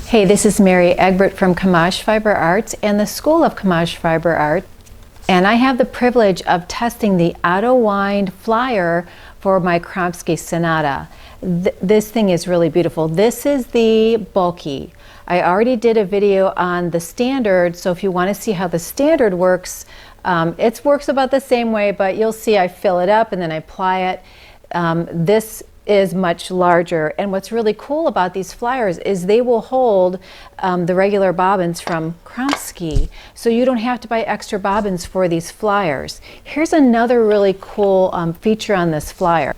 Hey, this is Mary Egbert from Kamaj Fiber Arts and the School of Kamaj Fiber Art. And I have the privilege of testing the auto wind flyer for my Kromski Sonata. This thing is really beautiful. This is the bulky. I already did a video on the standard, so if you want to see how the standard works, it works about the same way, but you'll see I fill it up and then I apply it. This is much larger, and what's really cool about these flyers is they will hold the regular bobbins from Kromski, so you don't have to buy extra bobbins for these flyers. Here's another really cool feature on this flyer.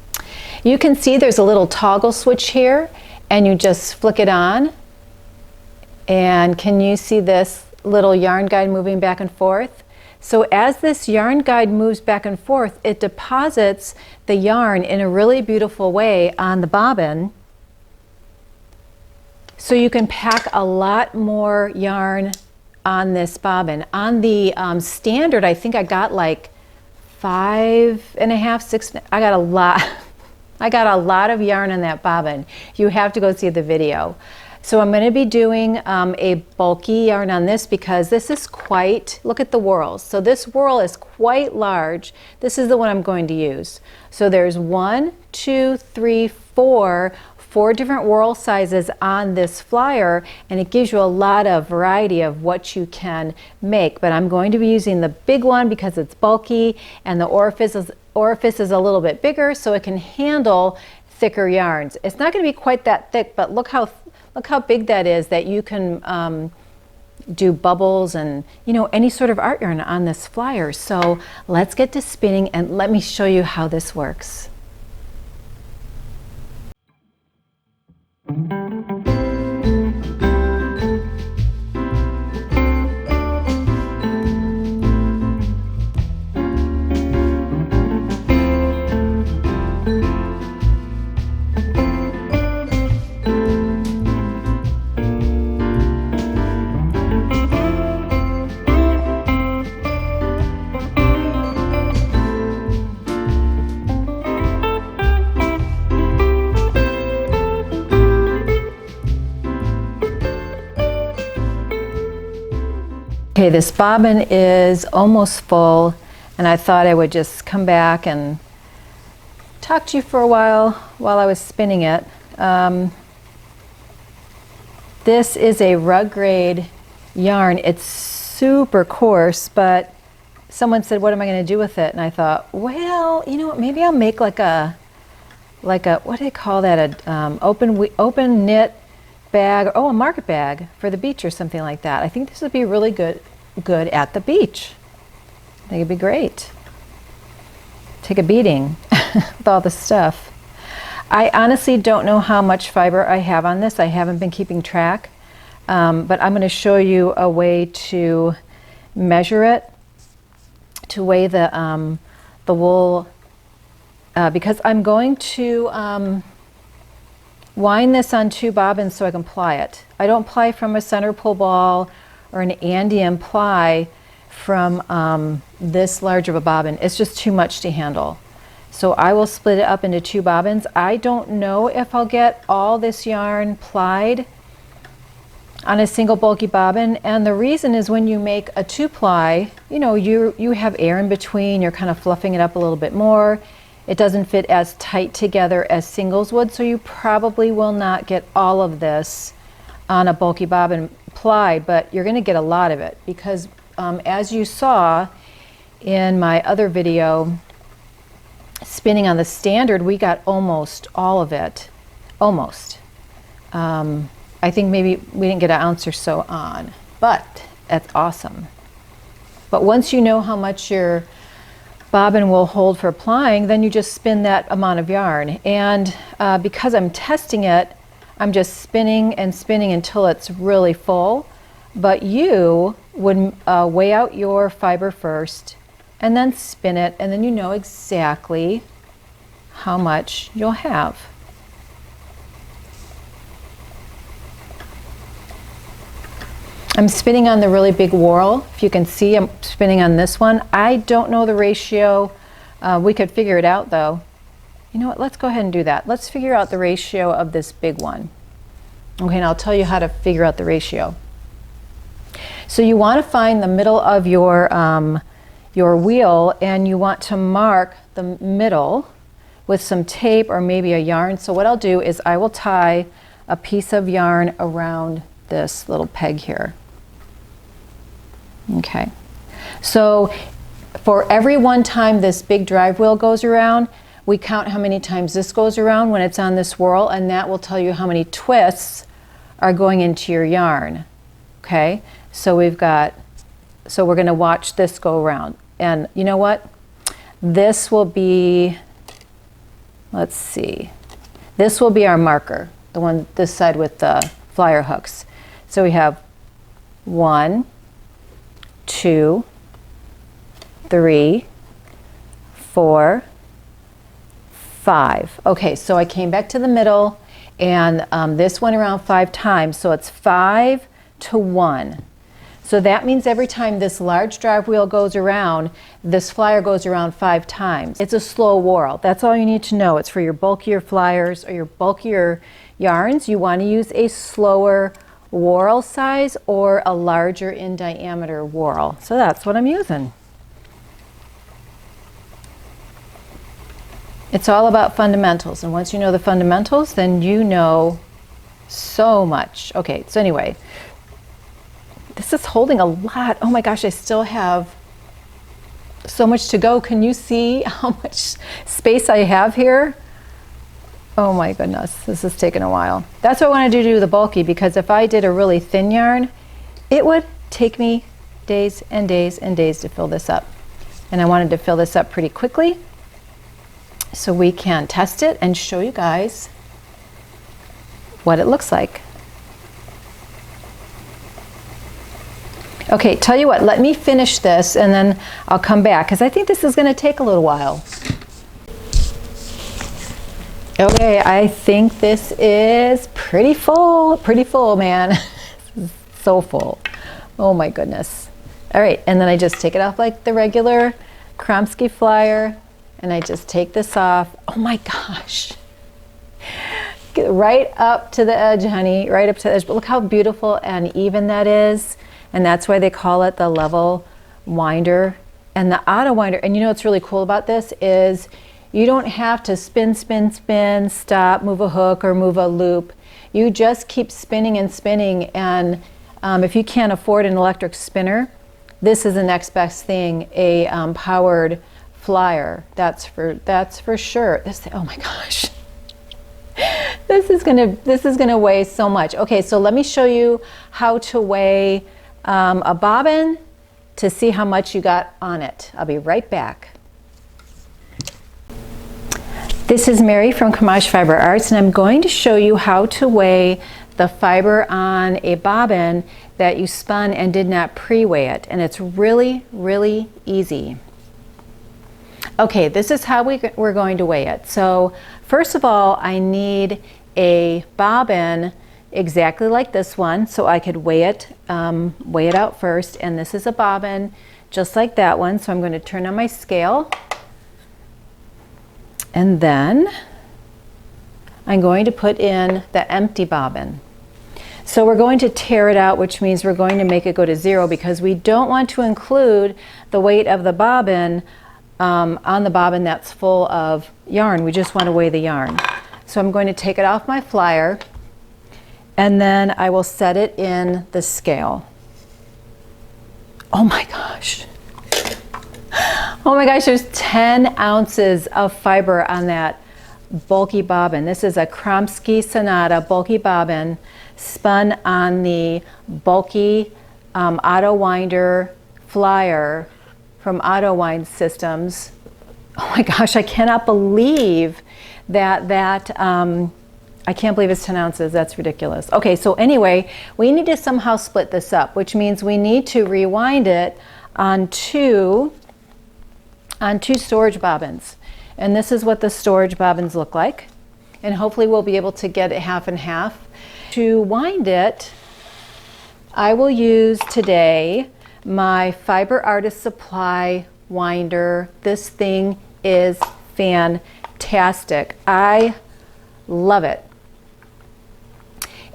You can see there's a little toggle switch here, and you just flick it on, and can you see this little yarn guide moving back and forth? So as this yarn guide moves back and forth, it deposits the yarn in a really beautiful way on the bobbin. So you can pack a lot more yarn on this bobbin. On the standard, I think I got like 5.5, 6, I got a lot. I got a lot of yarn on that bobbin. You have to go see the video. So I'm going to be doing a bulky yarn on this because this is quite, look at the whorls. So this whorl is quite large. This is the one I'm going to use. So there's 1, 2, 3, 4 different whorl sizes on this flyer, and it gives you a lot of variety of what you can make. But I'm going to be using the big one because it's bulky, and the orifice is a little bit bigger so it can handle thicker yarns. It's not going to be quite that thick, but look how big that is, that you can do bubbles and, you know, any sort of art yarn on this flyer. So let's get to spinning and let me show you how this works. Okay, this bobbin is almost full, and I thought I would just come back and talk to you for a while I was spinning it. This is a rug grade yarn. It's super coarse, but someone said, what am I going to do with it? And I thought, well, you know what, maybe I'll make like a what do they call that, a open knit bag, a market bag for the beach or something like that. I think this would be really good at the beach. I think it'd be great. Take a beating with all this stuff. I honestly don't know how much fiber I have on this. I haven't been keeping track, but I'm going to show you a way to measure it, to weigh the wool, because I'm going to wind this on 2 bobbins so I can ply it. I don't ply from a center pull ball or an Andean ply from this large of a bobbin. It's just too much to handle. So I will split it up into 2 bobbins. I don't know if I'll get all this yarn plied on a single bulky bobbin, and the reason is when you make a 2-ply, you know, you have air in between, you're kind of fluffing it up a little bit more. It doesn't fit as tight together as singles would, so you probably will not get all of this on a bulky bobbin plied, but you're going to get a lot of it because as you saw in my other video spinning on the standard, we got almost all of it. Almost. I think maybe we didn't get an ounce or so on, but that's awesome. But once you know how much your bobbin will hold for applying, then you just spin that amount of yarn. And because I'm testing it, I'm just spinning and spinning until it's really full. But you would weigh out your fiber first and then spin it, and then you know exactly how much you'll have. I'm spinning on the really big whorl. If you can see, I'm spinning on this one. I don't know the ratio. We could figure it out though. You know what, let's go ahead and do that. Let's figure out the ratio of this big one. Okay, and I'll tell you how to figure out the ratio. So you want to find the middle of your wheel, and you want to mark the middle with some tape or maybe a yarn. So what I'll do is I will tie a piece of yarn around this little peg here. Okay, so for every one time this big drive wheel goes around, we count how many times this goes around when it's on this whirl, and that will tell you how many twists are going into your yarn. Okay, so we're going to watch this go around. And you know what? This will be, let's see, this will be our marker, the one this side with the flyer hooks. So we have 1, 2, 3, 4, 5. Okay, so I came back to the middle, and this went around 5 times, so it's 5 to 1. So that means every time this large drive wheel goes around, this flyer goes around 5 times. It's a slow whirl. That's all you need to know. It's for your bulkier flyers or your bulkier yarns. You want to use a slower whorl size or a larger in diameter whorl. So that's what I'm using. It's all about fundamentals, and once you know the fundamentals, then you know so much. Okay, so anyway, this is holding a lot. Oh my gosh, I still have so much to go. Can you see how much space I have here? Oh my goodness, this is taking a while. That's what I wanted to do the bulky, because if I did a really thin yarn, it would take me days and days and days to fill this up. And I wanted to fill this up pretty quickly so we can test it and show you guys what it looks like. Okay, tell you what, let me finish this and then I'll come back, because I think this is going to take a little while. Okay, I think this is pretty full, man. So full. Oh my goodness. All right, and then I just take it off like the regular Kromski flyer, and I just take this off. Oh my gosh. Get right up to the edge, honey, right up to the edge. But look how beautiful and even that is. And that's why they call it the level winder and the auto winder. And you know what's really cool about this is you don't have to spin, spin, spin, stop, move a hook or move a loop. You just keep spinning and spinning. And if you can't afford an electric spinner, this is the next best thing, a powered flyer. That's for sure. Oh my gosh. This is gonna weigh so much. Okay, so let me show you how to weigh a bobbin to see how much you got on it. I'll be right back. This is Mary from Kamaj Fiber Arts, and I'm going to show you how to weigh the fiber on a bobbin that you spun and did not pre-weigh it. And it's really, really easy. Okay, this is how we're going to weigh it. So first of all, I need a bobbin exactly like this one, so I could weigh it out first. And this is a bobbin just like that one, so I'm going to turn on my scale, and then I'm going to put in the empty bobbin. So we're going to tear it out, which means we're going to make it go to 0, because we don't want to include the weight of the bobbin on the bobbin that's full of yarn. We just want to weigh the yarn. So I'm going to take it off my flyer, and then I will set it in the scale. Oh my gosh. Oh my gosh, there's 10 ounces of fiber on that bulky bobbin. This is a Kromski Sonata bulky bobbin spun on the bulky auto winder flyer from Auto Wind Systems. Oh my gosh, I cannot believe I can't believe it's 10 ounces. That's ridiculous. Okay, so anyway, we need to somehow split this up, which means we need to rewind it on two storage bobbins. And this is what the storage bobbins look like. And hopefully we'll be able to get it half and half. To wind it, I will use today my Fiber Artist Supply winder. This thing is fantastic. I love it.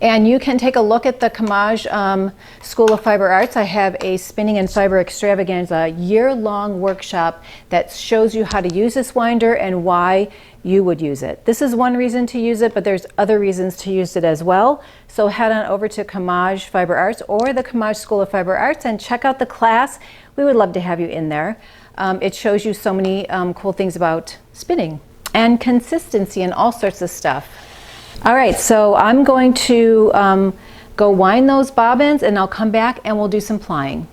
And you can take a look at the Kamaj School of Fiber Arts. I have a Spinning and Fiber Extravaganza year-long workshop that shows you how to use this winder and why you would use it. This is one reason to use it, but there's other reasons to use it as well. So head on over to Kamaj Fiber Arts or the Kamaj School of Fiber Arts and check out the class. We would love to have you in there. It shows you so many cool things about spinning and consistency and all sorts of stuff. All right, so I'm going to go wind those bobbins and I'll come back and we'll do some plying.